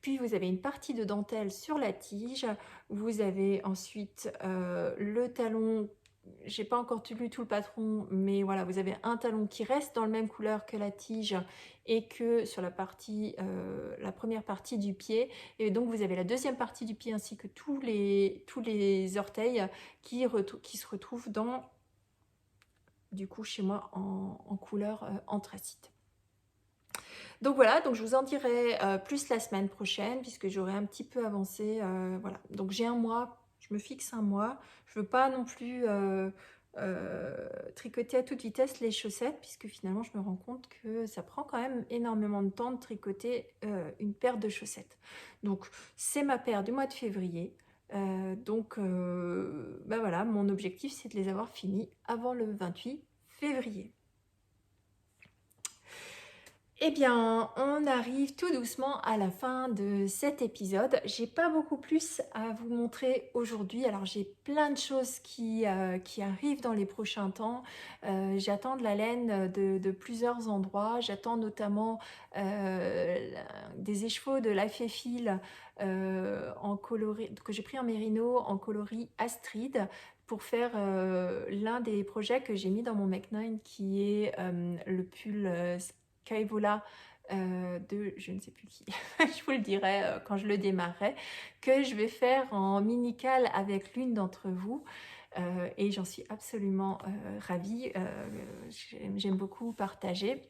Puis vous avez une partie de dentelle sur la tige, vous avez ensuite le talon. J'ai pas encore lu tout le patron, mais voilà, vous avez un talon qui reste dans la même couleur que la tige et que sur la partie, la première partie du pied. Et donc vous avez la deuxième partie du pied ainsi que tous les orteils qui se retrouvent dans, du coup chez moi en couleur anthracite. Donc voilà, donc je vous en dirai plus la semaine prochaine puisque j'aurai un petit peu avancé. Voilà, donc j'ai un mois. Je me fixe un mois. Je veux pas non plus tricoter à toute vitesse les chaussettes puisque finalement je me rends compte que ça prend quand même énormément de temps de tricoter une paire de chaussettes. Donc c'est ma paire du mois de février. Donc ben voilà, mon objectif c'est de les avoir finis avant le 28 février. Eh bien, on arrive tout doucement à la fin de cet épisode. J'ai pas beaucoup plus à vous montrer aujourd'hui. Alors, j'ai plein de choses qui arrivent dans les prochains temps. J'attends de la laine de plusieurs endroits. J'attends notamment des écheveaux de la Féfile en coloris, que j'ai pris en mérino en coloris Astrid pour faire l'un des projets que j'ai mis dans mon Make 9 qui est le pull Kaivola de je ne sais plus qui, je vous le dirai quand je le démarrerai, que je vais faire en mini-cale avec l'une d'entre vous. Et j'en suis absolument ravie, j'aime beaucoup partager.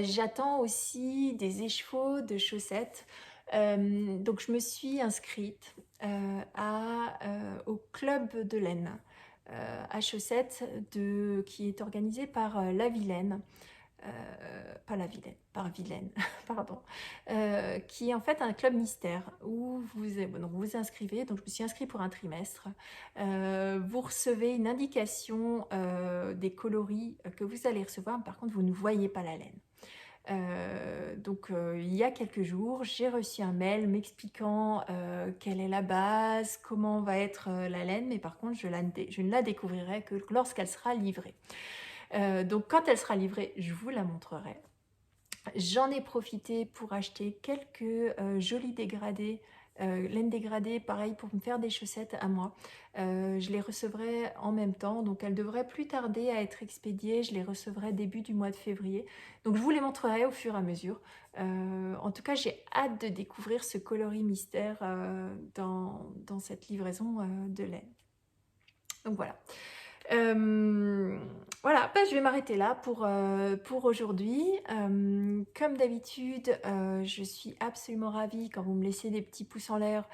J'attends aussi des écheveaux de chaussettes. Donc je me suis inscrite au club de laine à chaussettes qui est organisé par La Vilaine. Pas la Vilaine, par Vilaine, pardon, qui est en fait un club mystère où donc vous vous inscrivez. Donc je me suis inscrite pour un trimestre. Vous recevez une indication des coloris que vous allez recevoir. Par contre, vous ne voyez pas la laine. Donc il y a quelques jours, j'ai reçu un mail m'expliquant quelle est la base, comment va être la laine, mais par contre je ne la découvrirai que lorsqu'elle sera livrée. Donc quand elle sera livrée, je vous la montrerai. J'en ai profité pour acheter quelques jolis dégradés laine dégradée, pareil pour me faire des chaussettes à moi. Je les recevrai en même temps, donc elles devraient plus tarder à être expédiées. Je les recevrai début du mois de février. Donc je vous les montrerai au fur et à mesure. En tout cas, j'ai hâte de découvrir ce coloris mystère dans cette livraison de laine. Donc voilà. Voilà, bah, je vais m'arrêter là pour aujourd'hui. Comme d'habitude, je suis absolument ravie quand vous me laissez des petits pouces en l'air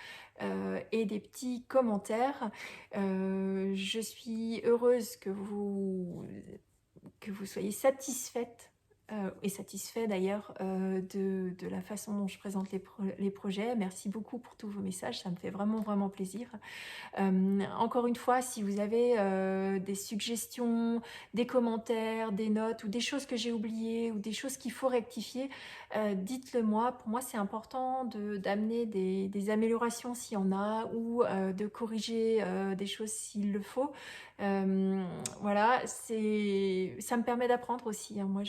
et des petits commentaires. Je suis heureuse que vous soyez satisfaite et satisfait d'ailleurs de la façon dont je présente les projets. Merci beaucoup pour tous vos messages, ça me fait vraiment vraiment plaisir. Encore une fois, si vous avez des suggestions, des commentaires, des notes ou des choses que j'ai oubliées ou des choses qu'il faut rectifier, dites-le moi. Pour moi, c'est important d'amener des améliorations s'il y en a ou de corriger des choses s'il le faut. Voilà, ça me permet d'apprendre aussi, hein. Moi,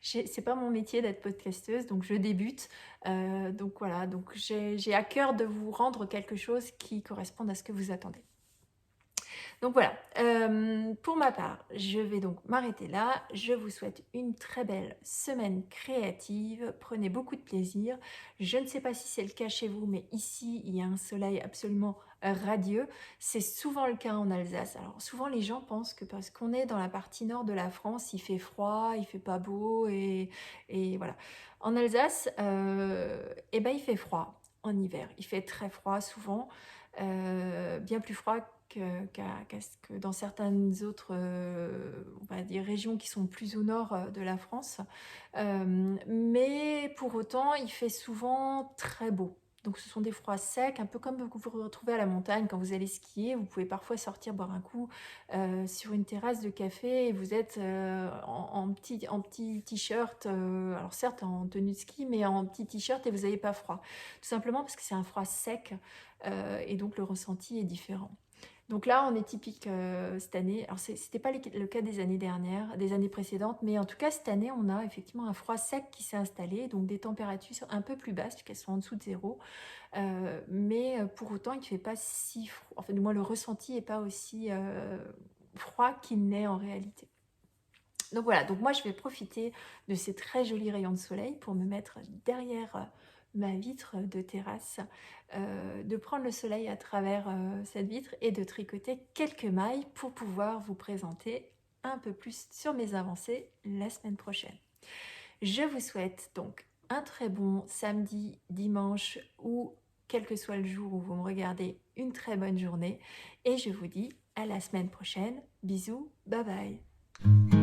c'est pas mon métier d'être podcasteuse, donc je débute. Donc voilà, donc j'ai à cœur de vous rendre quelque chose qui corresponde à ce que vous attendez. Donc voilà, pour ma part, je vais donc m'arrêter là. Je vous souhaite une très belle semaine créative. Prenez beaucoup de plaisir. Je ne sais pas si c'est le cas chez vous, mais ici, il y a un soleil absolument radieux. C'est souvent le cas en Alsace. Alors souvent, les gens pensent que parce qu'on est dans la partie nord de la France, il fait froid, il fait pas beau et voilà. En Alsace, eh ben, il fait froid en hiver. Il fait très froid souvent, bien plus froid que dans certaines autres on va dire, régions qui sont plus au nord de la France. Mais pour autant, il fait souvent très beau. Donc ce sont des froids secs, un peu comme vous vous retrouvez à la montagne quand vous allez skier. Vous pouvez parfois sortir boire un coup sur une terrasse de café et vous êtes en petit t-shirt, alors certes en tenue de ski, mais en petit t-shirt et vous n'avez pas froid. Tout simplement parce que c'est un froid sec et donc le ressenti est différent. Donc là, on est typique cette année. Alors, c'était pas le cas des années dernières, des années précédentes, mais en tout cas, cette année, on a effectivement un froid sec qui s'est installé, donc des températures un peu plus basses, puisqu'elles sont en dessous de zéro. Mais pour autant, il ne fait pas si froid. Enfin, du moins, le ressenti n'est pas aussi froid qu'il n'est en réalité. Donc voilà, donc moi je vais profiter de ces très jolis rayons de soleil pour me mettre derrière ma vitre de terrasse, de prendre le soleil à travers cette vitre et de tricoter quelques mailles pour pouvoir vous présenter un peu plus sur mes avancées la semaine prochaine. Je vous souhaite donc un très bon samedi, dimanche ou quel que soit le jour où vous me regardez, une très bonne journée et je vous dis à la semaine prochaine. Bisous, bye bye.